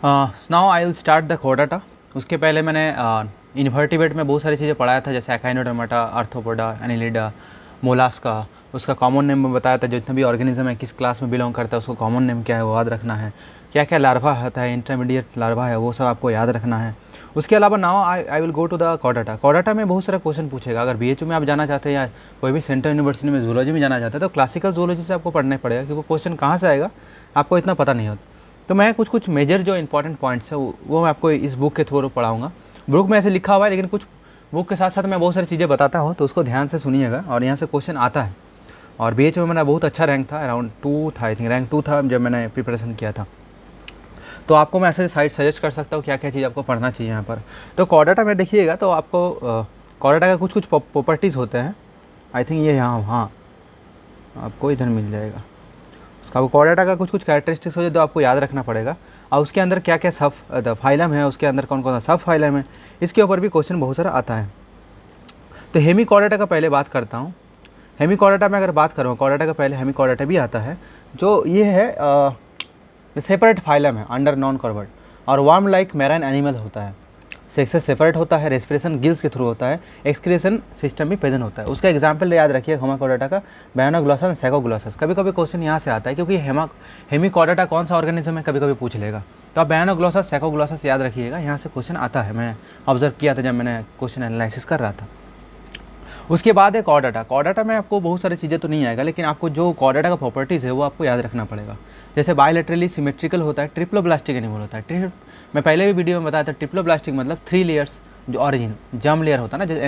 Now I will start the कोडाटा। उसके पहले मैंने इन्वर्टिब्रेट में बहुत सारी चीज़ें पढ़ाया था, जैसे एकाइनोडर्माटा, आर्थ्रोपोडा, एनिलिडा, मोलास्का। उसका कॉमन नेम में बताया था, जितने भी ऑर्गेनिज्म है किस क्लास में बिलोंग करता है उसको कॉमन नेम क्या है वो याद रखना है। क्या क्या लार्वा होता है, इंटरमीडिएट लार्वा है, वो सब आपको याद रखना है। उसके अलावा now I will go to the कोडाटा। कोडाटा में बहुत सारा क्वेश्चन पूछेगा। अगर बीएचयू में आप जाना चाहते हैं या कोई भी सेंट्रल यूनिवर्सिटी में जूलॉजी में जाना चाहते हैं तो क्लासिकल जूलॉजी से आपको पढ़ना पड़ेगा, क्योंकि क्वेश्चन कहाँ से आएगा आपको इतना पता नहीं होता। तो मैं कुछ मेजर जो इंपॉर्टेंट पॉइंट्स है वो मैं आपको इस बुक के थ्रू पढ़ाऊँगा। बुक में ऐसे लिखा हुआ है, लेकिन कुछ बुक के साथ साथ मैं बहुत सारी चीज़ें बताता हूँ, तो उसको ध्यान से सुनिएगा। और यहाँ से क्वेश्चन आता है। और बीएचयू में मेरा बहुत अच्छा रैंक था, अराउंड 2 था, आई थिंक रैंक 2 था जब मैंने प्रिपरेशन किया था। तो आपको मैं ऐसे साइट सजेस्ट कर सकता हूँ क्या क्या चीज़ आपको पढ़ना चाहिए यहाँ पर। तो कोडाटा में देखिएगा तो आपको कोडाटा का कुछ प्रॉपर्टीज़ होते हैं। आई थिंक ये यहाँ हाँ आपको इधर मिल जाएगा। उसका कोडाटा का कुछ कैरेक्टरिस्टिक्स हो जो आपको याद रखना पड़ेगा। और उसके अंदर क्या क्या सब फाइलम है, उसके अंदर कौन कौन सा सब फाइलम है, इसके ऊपर भी क्वेश्चन बहुत सारा आता है। तो हेमिकोडाटा का पहले बात करता हूँ। हेमिकोडाटा में अगर बात करूँ, कोडाटा का पहले हेमिकोडाटा भी आता है, जो ये है सेपरेट फाइलम है अंडर नॉन कॉर्वर्ड, और वार्म लाइक मैराइन एनिमल होता है। सेक्स से सेपरेट होता है, रेस्पिरेशन गिल्स के थ्रू होता है, एक्सक्रीशन सिस्टम भी प्रेजेंट होता है। उसका एग्जाम्पल याद रखिए हेमिकोडाटा का, बैनोग्लोसस एंड सैकोग्लोसस। कभी कभी क्वेश्चन यहाँ से आता है, क्योंकि हेमिकोडाटा कौन सा ऑर्गेनिज्म है कभी कभी पूछ लेगा। तो आप बैनोग्लोसस सैकोग्लोसस याद रखिएगा, यहाँ से क्वेश्चन आता है। मैं ऑब्जर्व किया था जब मैंने क्वेश्चन एनालिसिस कर रहा था। उसके बाद है कोडाटा। कोडाटा में आपको बहुत सारी चीज़ें तो नहीं आएगा, लेकिन आपको जो कोडाटा का प्रॉपर्टीज़ है वो आपको याद रखना पड़ेगा। जैसे बायोलेटरली सिमेट्रिकल होता है, ट्रिप्लोब्लास्टिक एनिमल होता है। मैं पहले भी वीडियो में बताया था, ट्रिप्लोब्लास्टिक मतलब 3 लेयर्स जो ऑरिजिन जर्म लेयर होता है ना, जैसे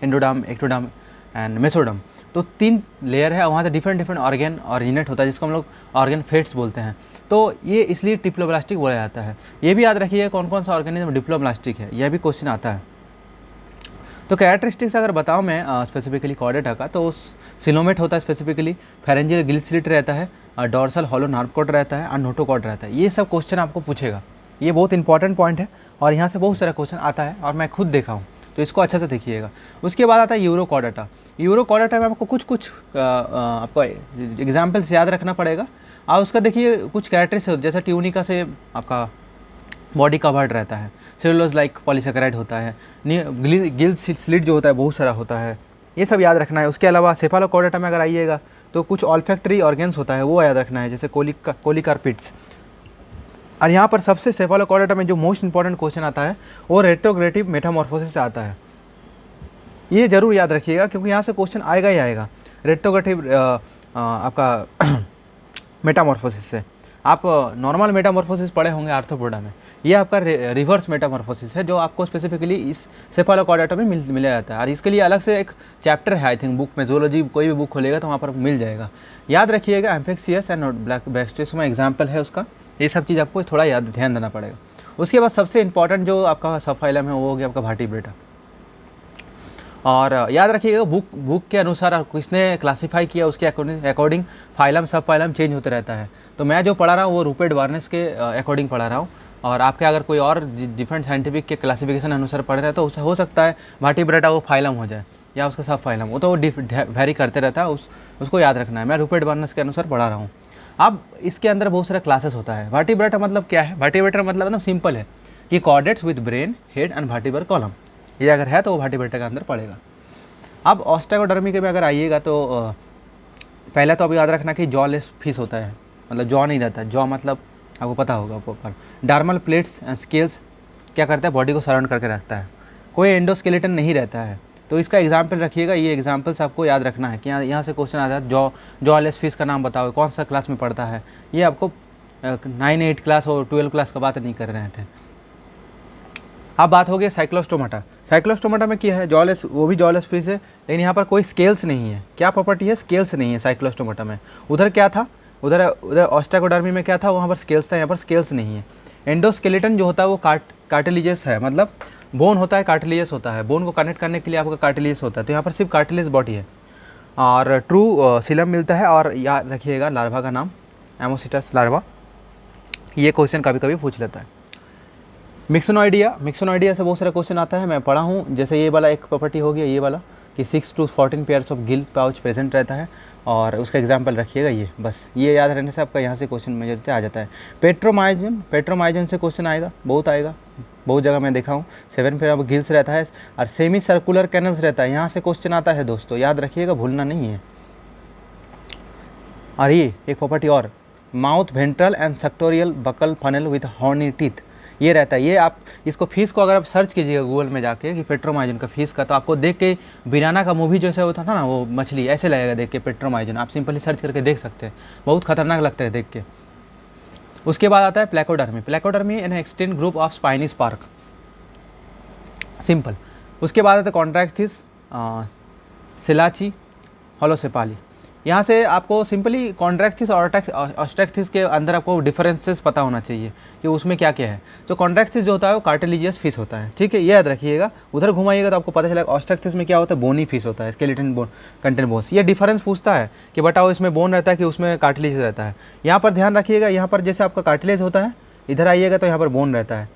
एंडोडर्म, एक्टोडर्म एंड मेसोडर्म। तो 3 लेयर है, वहाँ से डिफरेंट ऑर्गेन ऑरिजिनेट होता है, जिसको हम लोग ऑर्गेन फेट्स बोलते हैं। तो ये इसलिए ट्रिप्लोब्लास्टिक बोला जाता है। ये भी याद रखिए कौन कौन सा ऑर्गेनिज्म डिप्लोब्लास्टिक है, यह भी क्वेश्चन आता है। तो कैरेक्टरिस्टिक्स अगर बताऊँ मैं स्पेसिफिकली कोडाटा का, तो सिलोमेट होता है स्पेसिफिकली, फेरेंजियल गिल स्लिट रहता है, डॉर्सल हॉलो नर्व कॉर्ड रहता है और नोटोकॉर्ड रहता है। ये सब क्वेश्चन आपको पूछेगा। ये बहुत इंपॉर्टेंट पॉइंट है और यहाँ से बहुत सारा क्वेश्चन आता है और मैं खुद देखा हूँ, तो इसको अच्छे से देखिएगा। उसके बाद आता है यूरोकोडाटा। यूरोकोडाटा में आपको कुछ आपको एग्जाम्पल्स याद रखना पड़ेगा। और उसका देखिए कुछ कैरेक्टरिस्टिक्स, जैसे ट्यूनिका से आपका बॉडी कवर्ड रहता है, सेलुलोज लाइक पॉलीसेकेराइड होता है, गिल स्लिट जो होता है बहुत सारा होता है, ये सब याद रखना है। उसके अलावा सेफालोकोडाटा में अगर आइएगा तो कुछ ऑल्फैक्टरी ऑर्गेन्स होता है वो याद रखना है, जैसे कोलिकार्पिड्स। और यहाँ पर सबसे सेफालोकोडाटा में जो मोस्ट इंपॉर्टेंट क्वेश्चन आता है वो रेट्रोग्रेटिव मेटामॉर्फोसिस से आता है। ये जरूर याद रखिएगा, क्योंकि यहाँ से क्वेश्चन आएगा ही आएगा रेट्रोग्रेटिव आपका मेटामॉर्फोसिस से। आप नॉर्मल मेटामॉर्फोसिस पढ़े होंगे आर्थ्रोपोडा में, ये आपका रिवर्स मेटामॉर्फोसिस है जो आपको स्पेसिफिकली इस सेफालोकोडाटा में मिला जाता है। और इसके लिए अलग से एक चैप्टर है आई थिंक बुक में, जूलॉजी कोई भी बुक खोलेगा तो वहाँ पर मिल जाएगा। याद रखिएगा एम्फेक्सियस एंड बैक्टीरियस में एग्जाम्पल है उसका। ये सब चीज़ आपको थोड़ा याद ध्यान देना पड़ेगा। उसके बाद सबसे इंपॉर्टेंट जो आपका सबफाइलम है वो हो गया आपका वर्टिब्रेटा। और याद रखिएगा बुक के अनुसार किसने क्लासीफाई किया उसके अकॉर्डिंग फाइलम सब फाइलम चेंज होते रहता है। तो मैं जो पढ़ा रहा हूँ वो रूपर्ट बार्नेस के अकॉर्डिंग पढ़ा रहा हूँ, और आपके अगर कोई और डिफरेंट साइंटिफिक के क्लासिफिकेशन अनुसार पढ़ रहे हैं तो उसे हो सकता है वर्टिब्रेटा वो फाइलम हो जाए या उसका सब फाइलम, वो तो वेरी करते रहता है। उसको याद रखना है। मैं रूपर्ट बार्नेस के अनुसार पढ़ा रहा हूँ। अब इसके अंदर बहुत सारा क्लासेस होता है। वर्टिब्रेटा मतलब क्या है? वर्टिब्रेटा मतलब सिंपल है कि chordates with brain, head and vertebral column, ये अगर है तो वो वर्टिब्रेटा के अंदर पड़ेगा। अब ऑस्टेगोडर्मी के में अगर आइएगा तो पहले तो अब याद रखना कि जॉ लेस फिश होता है, मतलब जॉ नहीं रहता है। जॉ मतलब आपको पता होगा पर डार्मल प्लेट्स एंड स्केल्स क्या करता है, बॉडी को सराउंड करके रखता है। कोई एंडोस्केलेटन नहीं रहता है। तो इसका एग्जाम्पल रखिएगा। ये एग्जाम्पल्स आपको याद रखना है कि यहाँ से क्वेश्चन आता है जॉ लेस फिश का नाम बताओ, कौन सा क्लास में पढ़ता है। ये आपको 9, 8 क्लास और 12 क्लास का बात नहीं कर रहे थे। अब बात हो गई साइक्लोस्टोमाटा। साइक्लोस्टोमाटा में क्या है, जॉलेस, वो भी जॉलेस फिश है, लेकिन यहाँ पर कोई स्केल्स नहीं है। क्या प्रॉपर्टी है? स्केल्स नहीं है साइक्लोस्टोमाटा में। उधर क्या था, उधर ऑस्टेगोडर्मी में क्या था, वहाँ पर स्केल्स था, यहाँ पर स्केल्स नहीं है। एंडोस्केलेटन जो होता है वो कार्टिलेजस है, मतलब बोन होता है, कार्टिलेजस होता है। बोन को कनेक्ट करने के लिए आपका कार्टिलेजस होता है, तो यहाँ पर सिर्फ कार्टिलेज बॉडी है। और ट्रू सिलम मिलता है। और याद रखिएगा लार्वा का नाम एमोसिटस लार्वा, ये क्वेश्चन कभी कभी पूछ लेता है। मिक्सोनॉइडिया से बहुत सारा क्वेश्चन आता है, मैं पढ़ा हूँ। जैसे ये वाला एक प्रॉपर्टी हो गया, ये वाला कि 6 to 14 pairs of gill pouch present रहता है। और उसका एग्जाम्पल रखिएगा ये, बस ये याद रहने से आपका यहाँ से क्वेश्चन मेजॉरिटी आ जाता है। पेट्रोमाइजन से क्वेश्चन आएगा, बहुत आएगा, बहुत जगह मैं देखा हूँ। 7 पे अब गिल्स रहता है और सेमी सर्कुलर कैनल्स रहता है, यहाँ से क्वेश्चन आता है दोस्तों, याद रखिएगा, भूलना नहीं है। और ये एक प्रॉपर्टी और, mouth ventral and suctorial buccal funnel with horny teeth, ये रहता है। ये आप इसको फीस को अगर आप सर्च कीजिएगा गूगल में जाके कि पेट्रोमाइजन का फीस का, तो आपको देख के बिराना का मूवी जैसे होता था ना, वो मछली ऐसे लगेगा देख के पेट्रोमाइजन, आप सिंपली सर्च करके देख सकते हैं, बहुत खतरनाक लगता है देख के। उसके बाद आता है placodermi an extend group of spiny spark, simple. उसके बाद आता है कॉन्ट्रैक्थिस, सिलाची, होलोसेफाली। यहाँ से आपको सिंपली कॉन्ट्रैक्थिस और ऑस्ट्रैक्थिस के अंदर आपको डिफरेंसेस पता होना चाहिए कि उसमें क्या क्या है। जो कॉन्ट्रैक्थिस जो होता है वो कार्टिलेजियस फिश होता है, ठीक है, ये याद रखिएगा। उधर घुमाइएगा तो आपको पता चलेगा ऑस्ट्रैक्थिस में क्या होता है, बोनी फिश होता है, स्केलेटन बोन कंटेंट बोन्स। ये डिफरेंस पूछता है कि बताओ इसमें बोन रहता है कि उसमें कार्टिलेज रहता है। यहाँ पर ध्यान रखिएगा, यहाँ पर जैसे आपका कार्टिलेज होता है, इधर आइएगा तो यहाँ पर बोन रहता है।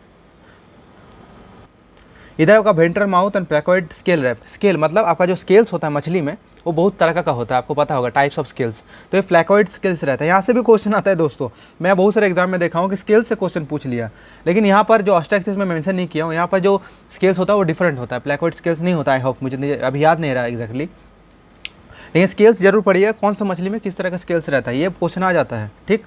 इधर आपका ventral mouth and placoid scale मतलब आपका जो स्केल्स होता है मछली में वो बहुत तरह का होता है, आपको पता होगा, टाइप्स ऑफ स्केल्स। तो ये फ्लैकोइड स्केल्स रहता है, यहाँ से भी क्वेश्चन आता है दोस्तों। मैं बहुत सारे एग्जाम में देखा हूँ कि स्केल्स से क्वेश्चन पूछ लिया, लेकिन यहाँ पर जो ऑस्ट्रैक्थिस में मेंशन नहीं किया हूँ, यहाँ पर जो स्केल्स होता है वो डिफरेंट होता है, फ्लैकोइड स्केल्स नहीं होता है। आई होप, मुझे अभी याद नहीं रहा एग्जैक्टली, लेकिन स्केल्स जरूर पढ़िएगा, कौन सा मछली में किस तरह का स्केल्स रहता है, ये क्वेश्चन आ जाता है, ठीक।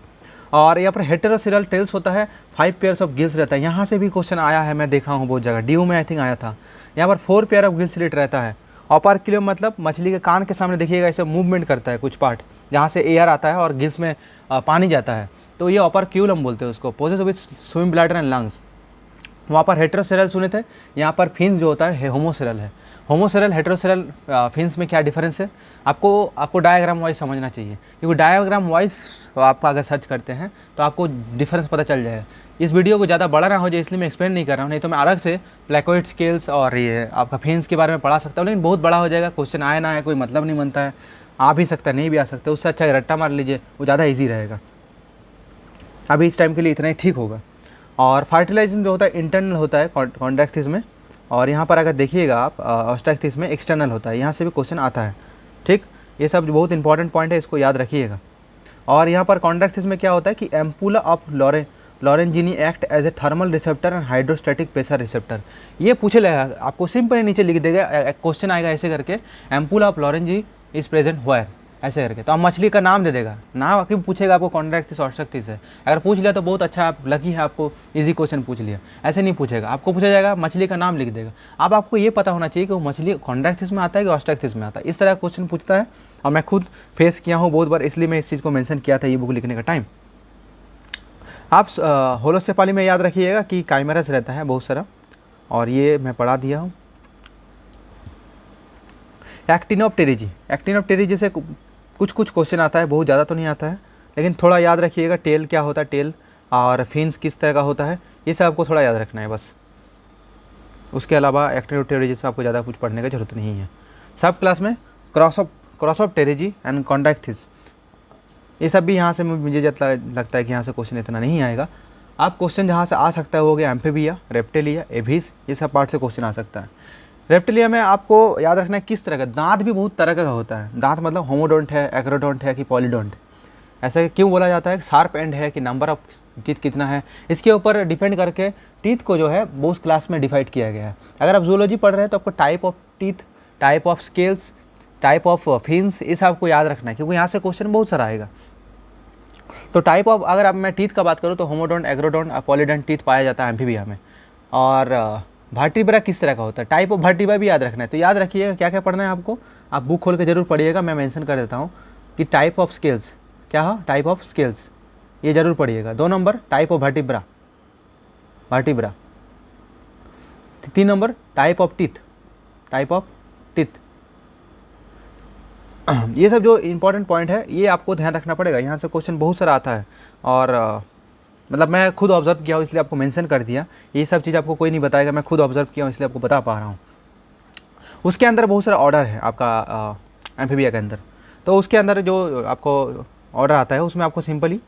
और यहाँ पर हेटेरोसिरल टेल्स होता है, 5 पेयर्स ऑफ गिल्स रहता है, यहाँ से भी क्वेश्चन आया है, मैं देखा हूँ बहुत जगह, ड्यू में आई थिंक आया था। यहाँ पर 4 पेयर ऑफ गिल स्लिट रहता है। ऑपर्क्यूलम मतलब मछली के कान के सामने देखिएगा ऐसे मूवमेंट करता है कुछ पार्ट, जहाँ से एयर आता है और गिल्स में पानी जाता है, तो ये ऑपर्क्यूलम बोलते हैं उसको। Possesses with swim bladder and lungs. वहाँ पर हेटेरोसेरल सुने थे, यहाँ पर फिन्स जो होता है होमोसेरल है। होमोसेरल हेटेरोसेरल फिन्स में क्या डिफरेंस है, आपको डायग्राम वाइज समझना चाहिए, क्योंकि डायग्राम वाइज आप अगर सर्च करते हैं तो आपको डिफरेंस पता चल जाएगा। इस वीडियो को ज़्यादा बड़ा ना हो जाए इसलिए मैं एक्सप्लेन नहीं कर रहा हूँ, नहीं तो मैं अलग से प्लेकोइड स्केल्स और ये आपका फिन्स के बारे में पढ़ा सकता हूँ, लेकिन बहुत बड़ा हो जाएगा, क्वेश्चन आए ना आए कोई मतलब नहीं बनता है, आ भी सकता है नहीं भी आ सकता, उससे अच्छा रट्टा मार लीजिए, वो ज़्यादा ईजी रहेगा। अभी इस टाइम के लिए इतना ही ठीक होगा। और फर्टिलाइजेशन जो होता है इंटरनल होता है कॉन्ट्रैक्थिस में, और यहाँ पर अगर देखिएगा आप ऑस्ट्रैक्थिस में एक्सटर्नल होता है, यहाँ से भी क्वेश्चन आता है, ठीक। ये सब बहुत इंपॉर्टेंट पॉइंट है, इसको याद रखिएगा। और यहाँ पर कॉन्ट्रैक्थिस में क्या होता है कि ampulla of Lorenzini act as a thermal receptor and hydrostatic pressure receptor. ये पूछे लगेगा आपको, सिंपल नीचे लिख देगा, क्वेश्चन आएगा ऐसे करके, ampulla of Lorenzini is present where, ऐसे करके, तो आप मछली का नाम दे देगा, नाम क्यों पूछेगा आपको, कॉन्ट्रैक्थिस ऑस्ट्रैक्थिस है, अगर पूछ लिया तो बहुत अच्छा, आप लकी है, आपको इजी क्वेश्चन पूछ लिया। ऐसे नहीं पूछेगा, आपको पूछा जाएगा मछली का नाम लिख देगा। अब आपको ये पता होना चाहिए कि वो मछली कॉन्ट्रैक्थिस में आता है कि ऑस्ट्रैक्थिस में आता है, इस तरह क्वेश्चन पूछता है, और मैं खुद फेस किया हूँ बहुत बार, इसलिए मैं इस चीज़ को मेंशन किया था ये बुक लिखने का टाइम। आप होलोसेफाली में याद रखिएगा कि काइमेरस रहता है बहुत सारा, और ये मैं पढ़ा दिया हूँ। एक्टिनोप्टेरिजी से कुछ क्वेश्चन आता है, बहुत ज़्यादा तो नहीं आता है, लेकिन थोड़ा याद रखिएगा। टेल क्या होता है, टेल और फिन्स किस तरह का होता है, ये सब आपको थोड़ा याद रखना है बस। उसके अलावा एक्टिनोप्टेरिजी से आपको ज़्यादा कुछ पढ़ने की जरूरत नहीं है। सब क्लास में क्रॉस ऑफ टेरिजी एंड कॉन्ट्रैक्थिस, ये सब भी यहाँ से मुझे लगता है कि यहाँ से क्वेश्चन इतना नहीं आएगा। आप क्वेश्चन जहाँ से आ सकता है वो गया एम्फीबिया, रेप्टिलिया, एविस, ये सब पार्ट से क्वेश्चन आ सकता है। रेप्टिलिया में आपको याद रखना है किस तरह का, दांत भी बहुत तरह का होता है, दांत मतलब होमोडोंट है, एक्रोडोंट है कि पॉलीडोंट, ऐसा क्यों बोला जाता है, शार्प एंड है कि नंबर ऑफ टीथ कितना है, इसके ऊपर डिपेंड करके टीथ को जो है वो उस क्लास में डिवाइड किया गया है। अगर आप जूलॉजी पढ़ रहे हैं तो आपको type of teeth, type of scales, type of fins, इस आपको याद रखना है, क्योंकि यहाँ से क्वेश्चन बहुत सारा आएगा। तो टाइप ऑफ, अगर आप मैं टीथ का बात करूँ तो होमोडोंट, एग्रोडोंट, पॉलीडोंट टीथ पाया जाता है एम्फीबिया में। और वर्टिब्रा किस तरह का होता है, टाइप ऑफ वर्टिब्रा भी याद रखना है। तो याद रखिएगा क्या क्या पढ़ना है आपको, आप बुक खोल के जरूर पढ़िएगा, मैं मेंशन कर देता हूँ कि टाइप ऑफ स्केल्स क्या है, टाइप ऑफ स्केल्स ये जरूर पढ़िएगा। 2 number type of vertebra, 3 number type of teeth, ये सब जो इंपॉर्टेंट पॉइंट है ये आपको ध्यान रखना पड़ेगा, यहाँ से क्वेश्चन बहुत सारा आता है। और मतलब मैं खुद ऑब्जर्व किया हूँ इसलिए आपको मेंशन कर दिया, ये सब चीज़ आपको कोई नहीं बताएगा, मैं खुद ऑब्जर्व किया हूँ इसलिए आपको बता पा रहा हूँ। उसके अंदर बहुत सारा ऑर्डर है आपका एम्फीबिया के अंदर, तो उसके अंदर जो आपको ऑर्डर आता है उसमें आपको सिंपली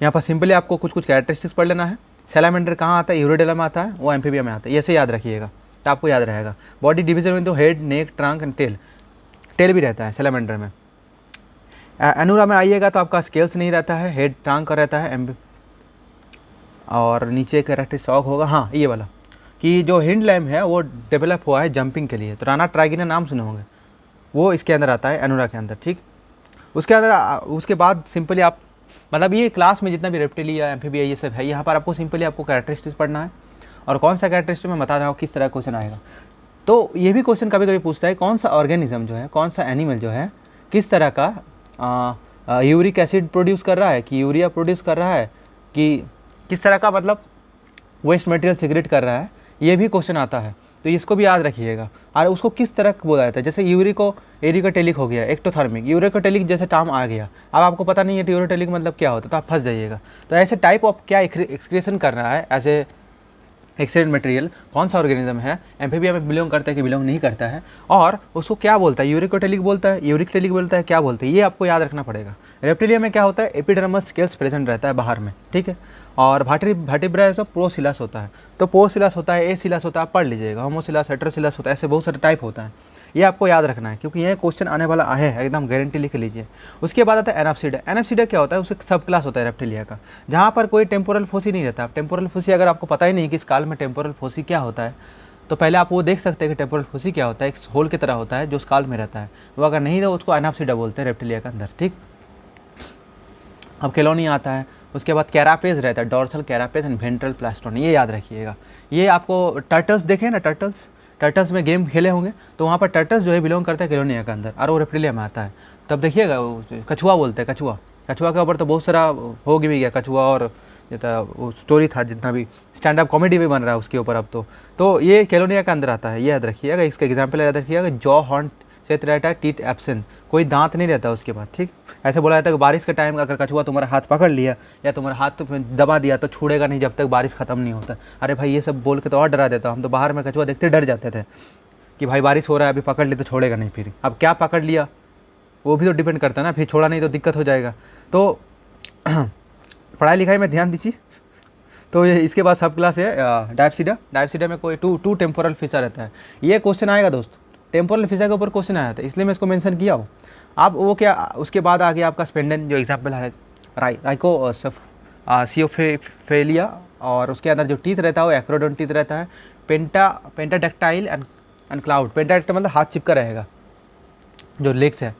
यहाँ पर सिंपली आपको कुछ कैरेक्टरिस्टिक्स पढ़ लेना है। सैलामेंडर कहाँ आता है, यूरिडेला में आता है, वो एम्फीबिया में आता है, ऐसे याद रखिएगा तो आपको याद रहेगा। बॉडी डिवीजन में तो head, neck, trunk and tail भी रहता है सैलामेंडर में। एनुरा में आइएगा तो आपका स्केल्स नहीं रहता है, हेड टांग का रहता है, और नीचे कैरेक्टर शॉक होगा। हाँ ये वाला कि जो हिंड लैम है वो डेवलप हुआ है जंपिंग के लिए, तो राना ट्राइगिना नाम सुने होंगे, वो इसके अंदर आता है एनुरा के अंदर। ठीक, उसके अंदर उसके बाद सिंपली आप मतलब ये क्लास में जितना भी रेप्टिलिया एम्फीबिया ये सब है, यहाँ पर आपको सिंपली आपको कैरेक्टरिस्टिक्स पढ़ना है, और कौन सा कैरेक्टरिस्टिक मैं बता रहा हूँ किस तरह क्वेश्चन आएगा। तो ये भी क्वेश्चन कभी कभी पूछता है कौन सा ऑर्गेनिज्म जो है, कौन सा एनिमल जो है किस तरह का यूरिक एसिड प्रोड्यूस कर रहा है, कि यूरिया प्रोड्यूस कर रहा है, कि किस तरह का मतलब वेस्ट मटेरियल सिगरेट कर रहा है, ये भी क्वेश्चन आता है। तो इसको भी याद रखिएगा। और उसको किस तरह बोला जाता है, जैसे एरिकोटेलिक हो गया, एक्टोथर्मिक, यूरिकोटेलिक जैसे टर्म आ गया, अब आपको पता नहीं है यूरिकोटेलिक मतलब क्या होता है तो आप फंस जाइएगा। तो ऐसे टाइप ऑफ क्या एक्सक्रीशन कर रहा है एज ए एक्सीडेंट मटेरियल, कौन सा ऑर्गेनिज्म है, एम्फीबिया में बिलोंग करता है कि बिलोंग नहीं करता है, और उसको क्या बोलता है, यूरिकोटेलिक बोलता है, यूरिकटेलिक बोलता है, क्या बोलते हैं, ये आपको याद रखना पड़ेगा। रेप्टिलिया में क्या होता है, एपिडर्मस स्केल्स प्रेजेंट रहता है बाहर में, ठीक है, और वर्टिब्रा सब प्रोसिलस होता है, तो प्रोसिलस होता है, एसिलस होता है, आप पढ़ लीजिएगा, होमोसिलस, हेटेरोसिलस होता है, ऐसे बहुत सारे टाइप होता है, ये आपको याद रखना है क्योंकि ये क्वेश्चन आने वाला है एकदम गारंटी लिख लीजिए। उसके बाद आता है एनाप्सिडा। एनाप्सिडा क्या होता है, उसका सब क्लास होता है रेप्टिलिया का, जहाँ पर कोई टेम्पोरल फोसी नहीं रहता। टेम्पोरल फोसी अगर आपको पता ही नहीं कि इस काल में टेम्पोरल फोसी क्या होता है, तो पहले आप वो देख सकते हैं कि टेम्पोरल फोसी क्या होता है, एक होल की तरह होता है जो स्काल में रहता है, वो अगर नहीं तो उसको एनाप्सिडा बोलते हैं रेप्टिलिया के अंदर। ठीक, अब केलोनिया आता है, उसके बाद कैरापेज रहता है, डॉर्सल कैरापेज एंड वेंट्रल प्लास्टोन, ये याद रखिएगा। ये आपको टर्टल्स देखें ना, टर्टल्स में गेम खेले होंगे, तो वहाँ पर टर्टल्स जो है बिलोंग करता है केलोनिया के अंदर, और वो रेप्टिलिया में आता है। तब देखिएगा कछुआ बोलते हैं, कछुआ के ऊपर तो बहुत सारा हो भी गया, कछुआ और वो स्टोरी था, जितना भी स्टैंड अप कॉमेडी भी बन रहा है उसके ऊपर अब तो ये केलोनिया के अंदर आता है, ये याद रखिएगा। इसका एग्जाम्पल याद रखिएगा, जॉ हॉर्न क्षेत्र रहता है, टीथ एब्सेंट, कोई दांत नहीं रहता उसके बाद। ठीक, ऐसे बोला जाता है कि बारिश के टाइम अगर कछुआ तुम्हारा हाथ पकड़ लिया या तुम्हारा हाथ दबा दिया तो छूड़ेगा नहीं जब तक बारिश खत्म नहीं होता। अरे भाई ये सब बोल के तो और डरा देता, हम तो बाहर में कछुआ देखते डर जाते थे कि भाई बारिश हो रहा है, अभी पकड़ ले तो छोड़ेगा नहीं, फिर अब क्या पकड़ लिया वो भी तो डिपेंड करता है ना, फिर छोड़ा नहीं तो दिक्कत हो जाएगा। तो पढ़ाई लिखाई में ध्यान दीजिए। तो ये इसके बाद सब क्लास है डायप्सिडा में कोई टू टेम्पोरल फीचर रहता है। ये क्वेश्चन आएगा दोस्त, टेम्पोरल फीचर के ऊपर क्वेश्चन आया था, इसलिए मैं इसको मेंशन किया हूँ। आप वो क्या, उसके बाद आ गया आपका स्पेंडन, जो एग्जाम्पल है राइको सियोफेलिया, और उसके अंदर जो टीथ रहता है वो एक्रोडोन टीथ रहता है। पेंटाडेक्टाइल एंड क्लाउड, पेंटाडेक्टाइल मतलब हाथ चिपका रहेगा जो लेग्स है,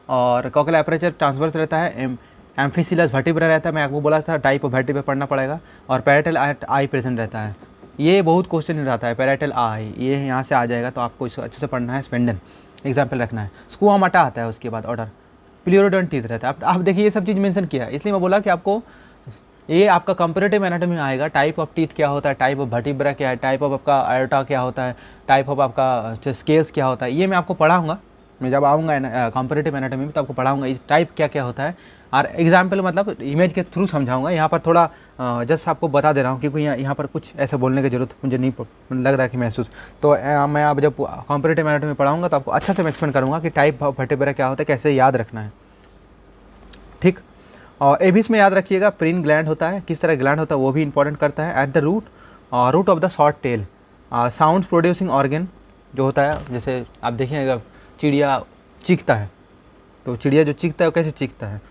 और कॉकल एपरेचर ट्रांसवर्स रहता है। एम्फीसिलस वर्टिब्रा रहता है, मैं आपको बोला था टाइप ऑफ वर्टिब्रा पढ़ना पड़ेगा, और पैरेटल आई प्रेजेंट रहता है। ये बहुत क्वेश्चन रहता है, पैरेटल आई, ये यहाँ से आ जाएगा, तो आपको इसको अच्छे से पढ़ना है, स्पेंडन एग्जाम्पल रखना है। स्कुआमाटा आता है उसके बाद ऑर्डर, प्लियोरोडोन टीथ रहता है। आप देखिए ये सब चीज़ मेंशन किया है, इसलिए मैं बोला कि आपको ये आपका कंपैरेटिव एनाटॉमी में आएगा, टाइप ऑफ टीथ क्या होता है, टाइप ऑफ वर्टिब्रा क्या है, टाइप ऑफ आपका आयोटा क्या होता है, टाइप ऑफ आपका स्केल्स क्या होता है, ये मैं आपको पढ़ाऊँगा। मैं जब आऊँगा कंपैरेटिव एनाटॉमी में तो आपको पढ़ाऊँगा इस टाइप क्या क्या होता है, और एग्जाम्पल मतलब इमेज के थ्रू समझाऊंगा। यहाँ पर थोड़ा जस्ट आपको बता दे रहा हूँ क्योंकि यहाँ पर कुछ ऐसा बोलने की जरूरत मुझे नहीं लग रहा है कि महसूस। तो मैं अब जब कंपैरेटिव एनाटॉमी पढ़ाऊंगा तो आपको अच्छा से मैं एक्सप्लेन करूँगा कि टाइप ऑफ वर्टिब्रा क्या होता है, कैसे याद रखना है। ठीक, और एबिस में याद रखिएगा प्रीन ग्लैंड होता है, किस तरह ग्लैंड होता है वो भी इंपॉर्टेंट करता है। At the root of the short tail, sound producing organ जो होता है, जैसे आप देखेंगे चिड़िया चीखता है, तो चिड़िया जो चीखता है वो कैसे चीखता है,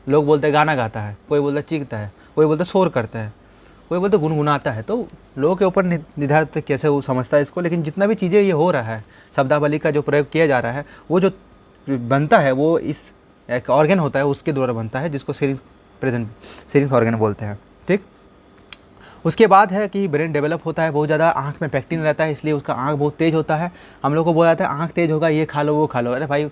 लोग बोलते हैं गाना गाता है, कोई बोलता है चीखता है, कोई बोलता है शोर करता है, कोई बोलते गुनगुनाता है। तो लोगों के ऊपर निर्धारित कैसे वो समझता है इसको, लेकिन जितना भी चीज़ें ये हो रहा है, शब्दावली का जो प्रयोग किया जा रहा है, वो जो बनता है वो इस एक ऑर्गन होता है उसके द्वारा बनता है, जिसको सीरिंक्स ऑर्गन बोलते हैं। ठीक, उसके बाद है कि ब्रेन डेवलप होता है बहुत ज़्यादा, आँख में पैक्टिन रहता है, इसलिए उसका आँख बहुत तेज़ होता है। हम लोग को बोला जाता है आँख तेज़ होगा, ये खा लो वो खा लो। अरे भाई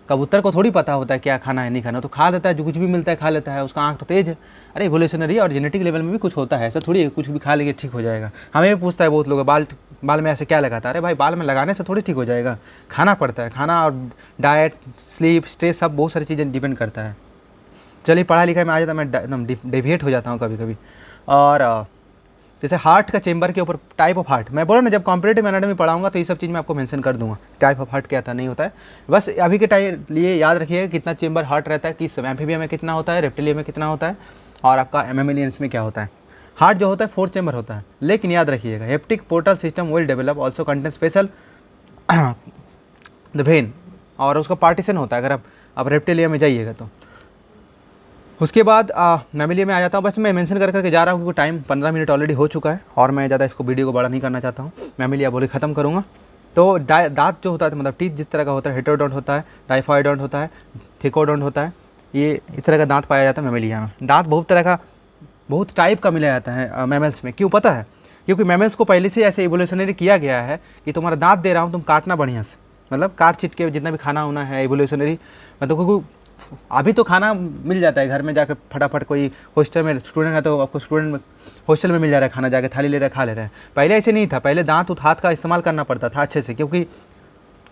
कबूतर को थोड़ी पता होता है क्या खाना है नहीं खाना, तो खा लेता है, जो कुछ भी मिलता है खा लेता है, उसका आँख तो तेज़ है। अरे इवोल्यूशनरी और जेनेटिक लेवल में भी कुछ होता है, ऐसा थोड़ी है कुछ भी खा लेके ठीक हो जाएगा। हमें भी पूछता है बहुत लोग, बाल में ऐसे क्या लगाता है, अरे भाई बाल में लगाने से थोड़ी ठीक हो जाएगा, खाना पड़ता है, खाना और डाइट, स्लीप, स्ट्रेस, सब बहुत सारी चीज़ें डिपेंड करता है। चलिए पढ़ाई लिखाई में आ जाता मैं एकदम डेविएट हो जाता हूँ कभी कभी। और जैसे हार्ट का चेंबर के ऊपर, टाइप ऑफ हार्ट, मैं बोला ना जब कंपैरेटिव एनाटॉमी पढ़ाऊंगा तो ये सब चीज़ मैं आपको मेंशन कर दूंगा, टाइप ऑफ हार्ट क्या था नहीं होता है। बस अभी के टाइम लिए याद रखिएगा कितना चेंबर हार्ट रहता है, किस एम्फीबिया में कितना होता है, रेप्टिलिया में कितना होता है, और आपका मैमेलियंस में क्या होता है। हार्ट जो होता है 4 चेंबर होता है, लेकिन याद रखिएगा hepatic portal system will develop also contain special the when, और उसका पार्टीशन होता है। अगर आप रेप्टिलिया में जाइएगा तो उसके बाद मैमिलिया में आ जाता हूँ। बस मैं मेंशन कर करके जा रहा हूँ क्योंकि टाइम 15 मिनट ऑलरेडी हो चुका है और मैं ज़्यादा इसको वीडियो को बड़ा नहीं करना चाहता हूँ। मैमिलिया बोल के ख़त्म करूँगा। तो दांत जो होता है मतलब टीथ जिस तरह का होता है, हेटेरोडोंट होता है, डाइफाइडोंट होता है, थिकोडोंट होता है, ये इस तरह का दांत पाया जाता है मैमिलिया में। दांत बहुत तरह का, बहुत टाइप का मिला जाता है मैमल्स में। क्यों पता है? क्योंकि मैमल्स को पहले से ऐसे इवोल्यूशनरी किया गया है कि तुम्हारा दांत दे रहा हूँ, तुम काटना बढ़िया से, मतलब काट चिट के जितना भी खाना होना है इवोल्यूशनरी, मतलब क्योंकि अभी तो खाना मिल जाता है घर में जाकर फटाफट। कोई हॉस्टल में स्टूडेंट है तो आपको स्टूडेंट में हॉस्टल में मिल जा रहा है खाना, जाके थाली ले रहा है, खा ले रहे हैं। पहले ऐसे नहीं था, पहले दांत हाथ का इस्तेमाल करना पड़ता था अच्छे से, क्योंकि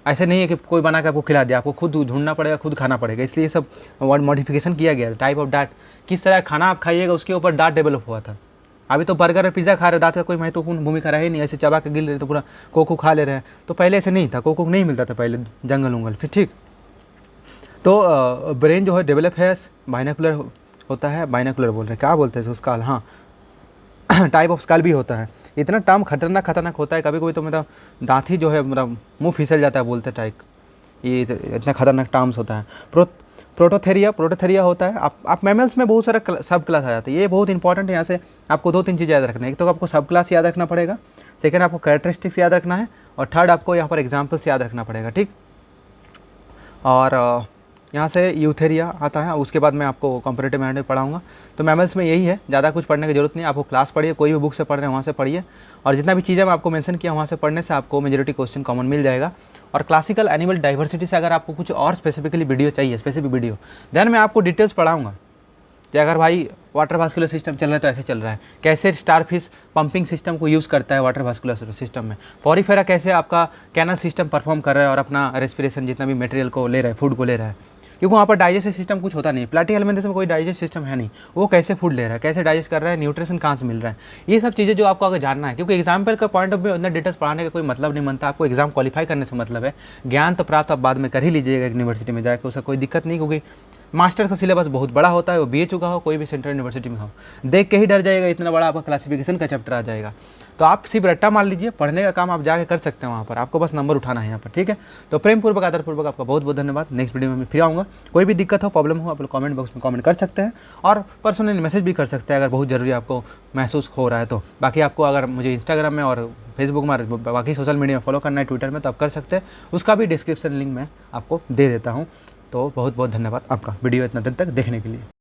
ऐसे नहीं है कि कोई बना के आपको खिला दिया, आपको खुद ढूंढना पड़ेगा, खुद खाना पड़ेगा। इसलिए सब मॉडिफिकेशन किया गया है। टाइप ऑफ डाइट, किस तरह खाना आप खाइएगा उसके ऊपर दांत डेवलप हुआ था। अभी तो बर्गर और पिज़्ज़ा खा रहे, दांत का कोई महत्वपूर्ण भूमिका रही नहीं, ऐसे चबा के गिल रहे तो पूरा कोको खा ले रहे हैं। तो पहले ऐसे नहीं था, कोको नहीं मिलता था पहले जंगल उंगल फिर, ठीक। तो ब्रेन जो है डेवलप है, बाइनोकुलर होता है, बाइनोकुलर बोल रहे हैं, क्या बोलते हैं उसको, स्काल, हाँ टाइप ऑफ स्काल भी होता है। इतना टर्म खतरनाक होता है, कभी कभी तो मतलब दांत ही जो है मतलब मुंह फिसल जाता है बोलते टाइप, ये इतना खतरनाक टर्म्स होता है। प्रोटोथेरिया होता है। आप मैमल्स में बहुत सारा सब क्लास आ जाता है, ये बहुत इंपॉर्टेंट है। यहाँ से आपको 2-3 चीज़ याद रखना है। एक तो आपको सब क्लास याद रखना पड़ेगा, सेकंड आपको कैरेक्टरिस्टिक्स याद रखना है, और थर्ड आपको यहाँ पर एग्जाम्पल्स याद रखना पड़ेगा, ठीक। और यहाँ से यूथेरिया आता है, उसके बाद मैं आपको कंपैरेटिव मैनेजमेंट पढ़ाऊंगा। तो मैमल्स में यही है, ज़्यादा कुछ पढ़ने की जरूरत नहीं है। आपको क्लास पढ़िए, कोई भी बुक से पढ़ रहे हैं वहाँ से पढ़िए, और जितना भी चीज़ें मैं आपको मेंशन किया वहाँ से पढ़ने से आपको मेजॉरिटी क्वेश्चन कॉमन मिल जाएगा। और क्लासिकल एनिमल डाइवर्सिटी से अगर आपको कुछ और स्पेसिफिकली वीडियो चाहिए, स्पेसिफिक वीडियो, देन मैं आपको डिटेल्स पढ़ाऊँगा कि अगर भाई वाटर वास्कुलर सिस्टम चल रहा है तो ऐसे चल रहा है, कैसे स्टारफिश पंपिंग सिस्टम को यूज़ करता है वाटर वास्कुलर सिस्टम में, पॉरीफेरा कैसे आपका कैनल सिस्टम परफॉर्म कर रहा है और अपना रेस्पिरेशन जितना भी मटेरियल को ले रहा है, फूड को ले रहा है, क्योंकि वहाँ पर डाइजेस्टिव सिस्टम कुछ होता नहीं। प्लैटीहेल्मिन्थेस में कोई डाइजेस्ट सिस्टम है नहीं, वो कैसे फूड ले रहा है, कैसे डाइजेस्ट कर रहा है, न्यूट्रिशन कहाँ से मिल रहा है, ये सब चीज़ें जो आपको अगर जानना है। क्योंकि एग्जाम्पल का पॉइंट ऑफ व्यू अंदर डिटेल्स पढ़ाने का कोई मतलब नहीं बनता, आपको एग्जाम क्वालिफाई करने से मतलब है। ज्ञान तो प्राप्त आप बाद में कर ही लीजिएगा यूनिवर्सिटी में जाकर, उसका कोई दिक्कत नहीं, क्योंकि मास्टर का सिलेबस बहुत बड़ा होता है, वो बीए चुका हो, कोई भी सेंट्रल यूनिवर्सिटी में हो, देख के ही डर जाएगा, इतना बड़ा आपका क्लासिफिकेशन का चैप्टर आ जाएगा। तो आप सिर्फ रट्टा मार लीजिए, पढ़ने का काम आप जाके कर सकते हैं वहाँ पर, आपको बस नंबर उठाना है यहाँ पर, ठीक है। तो प्रेमपूर्वक आदरपूर्वक आपका बहुत बहुत धन्यवाद। नेक्स्ट वीडियो में मैं फिर आऊँगा। कोई भी दिक्कत हो, प्रॉब्लम हो, आप लोग कमेंट बॉक्स में कमेंट कर सकते हैं, और पर्सनली मैसेज भी कर सकते हैं अगर बहुत ज़रूरी आपको महसूस हो रहा है तो। बाकी आपको अगर मुझे इंस्टाग्राम में और फेसबुक में, बाकी सोशल मीडिया में फॉलो करना है, ट्विटर में, तो आप कर सकते हैं, उसका भी डिस्क्रिप्शन लिंक मैं आपको दे देता हूँ। तो बहुत बहुत धन्यवाद आपका वीडियो इतना देर तक देखने के लिए।